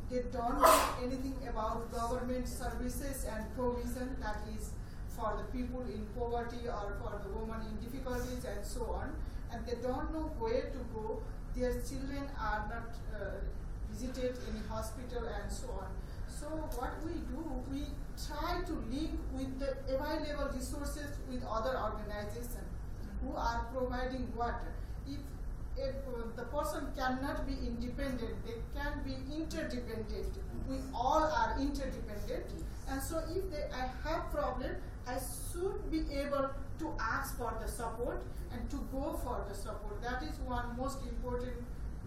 They don't know anything about government services and provision that is for the people in poverty or for the women in difficulties and so on. and they don't know where to go. Their children are not visited any hospital and so on. So what we do, we try to link with the available resources with other organizations who are providing water. If the person cannot be independent, they can be interdependent. We all are interdependent, and so if I have problem, I should be able to ask for the support and to go for the support. That is one most important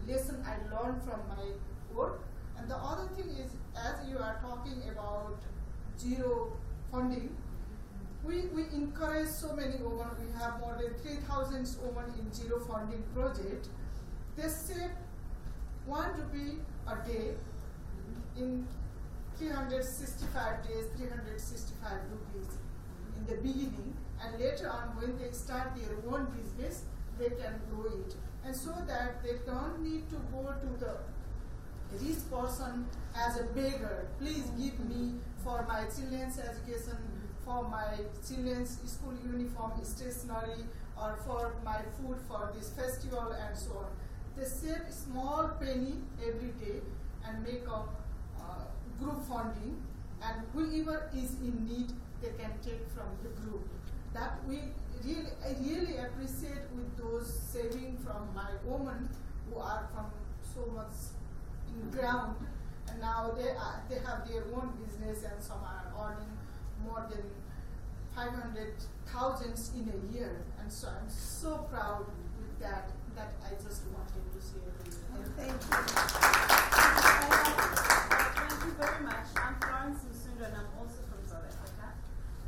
lesson I learned from my work. And the other thing is, as you are talking about zero funding, we encourage so many women. We have more than 3,000 women in zero funding project. They save ₹1 a day in 365 days, 365 rupees in the beginning, and later on when they start their own business, they can grow it. And so that they don't need to go to the rich person as a beggar. Please give me for my children's education, for my children's school uniform, stationery, or for my food for this festival and so on. They save small penny every day and make a group funding, and whoever is in need, they can take from the group. That I really appreciate with those saving from my women who are from so much in ground, and now they have their own business, and some are earning more than 500,000 in a year, and so I'm so proud with that I just wanted to share with you. And thank you. Thank you very much. I'm Florence Msunda, and I'm also from South Africa.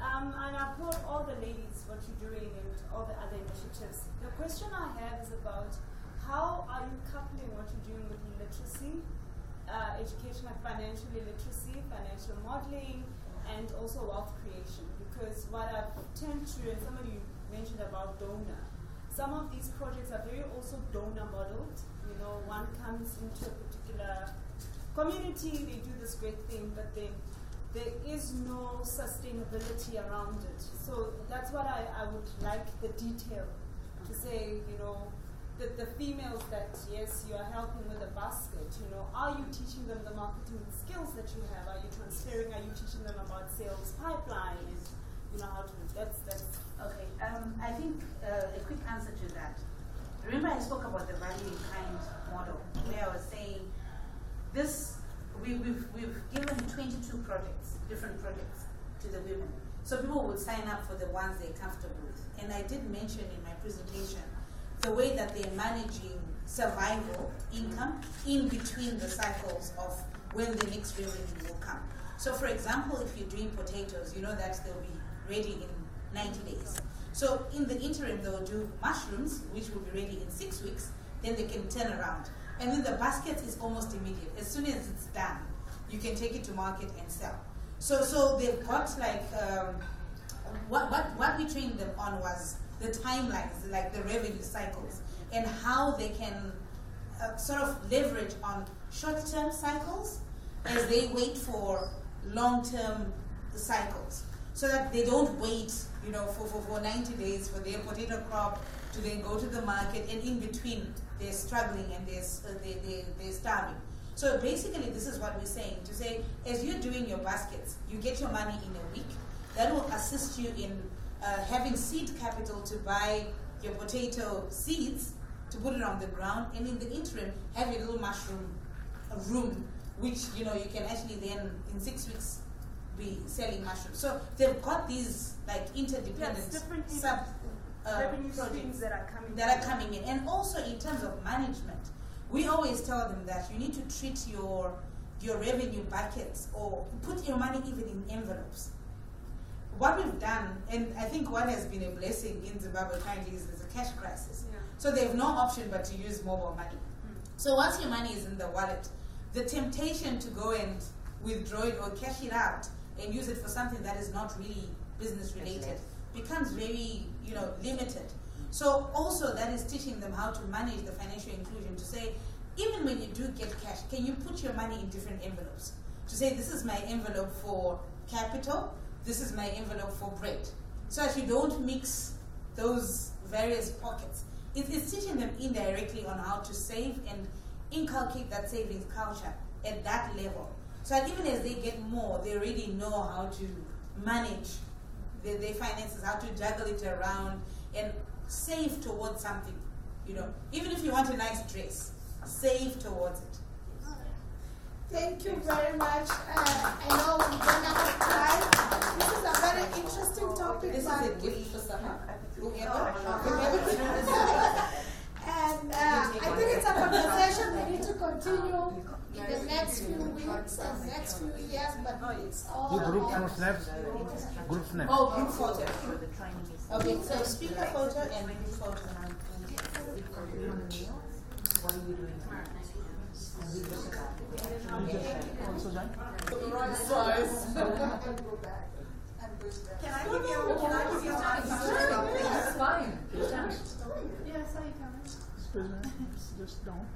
And I applaud all the ladies, what you're doing, and all the other initiatives. The question I have is about how are you coupling what you're doing with literacy, education like financial literacy, financial modeling, and also wealth creation? Because what I've tend to, and somebody mentioned about donor, some of these projects are very also donor modeled. You know, one comes into a particular community, they do this great thing, but then there is no sustainability around it. So that's what I would like the detail to say, you know, the females that, yes, you are helping with a basket, you know, are you teaching them the marketing skills that you have? Are you transferring? Are you teaching them about sales pipeline? And, you know, how to, that's. Okay, I think a quick answer to that. Remember I spoke about the value in kind model, where I was saying this, we've given 22 projects, different projects to the women. So people would sign up for the ones they're comfortable with. And I did mention in my presentation the way that they're managing survival income in between the cycles of when the next revenue will come. So for example, if you're doing potatoes, you know that they'll be ready in 90 days. So in the interim, they'll do mushrooms, which will be ready in 6 weeks, then they can turn around. And then the basket is almost immediate. As soon as it's done, you can take it to market and sell. So they've got like, what we trained them on was the timelines, like the revenue cycles, and how they can sort of leverage on short-term cycles as they wait for long-term cycles, so that they don't wait, you know, for 90 days for their potato crop to then go to the market, and in between they're struggling and they're starving. So basically this is what we're saying, to say, as you're doing your baskets, you get your money in a week. That will assist you in having seed capital to buy your potato seeds, to put it on the ground, and in the interim have your little mushroom room, which, you know, you can actually then in 6 weeks be selling mushrooms. So they've got these like interdependent different revenue streams that are coming in. And also in terms of management, we always tell them that you need to treat your revenue buckets, or put your money even in envelopes. What we've done, and I think what has been a blessing in Zimbabwe currently is there's a cash crisis. Yeah. So they have no option but to use mobile money. So once your money is in the wallet, the temptation to go and withdraw it or cash it out and use it for something that is not really business related becomes very, you know, limited. So also that is teaching them how to manage the financial inclusion, to say, even when you do get cash, can you put your money in different envelopes? To say, this is my envelope for capital, this is my envelope for bread. So that you don't mix those various pockets. it's teaching them indirectly on how to save and inculcate that savings culture at that level. So that even as they get more, they already know how to manage their finances, how to juggle it around and save towards something. You know, even if you want a nice dress, save towards it. Thank you very much. I know we don't have time. This is a very interesting topic. This is a gift for someone. And I think it's a conversation we need to continue in the next few weeks and next few years, but it's all Group about snaps. Group snaps. Oh, group photo. Okay, so speaker photo and group photo. What are you doing? Can I give you It's fine. Yeah, so you can. Just don't.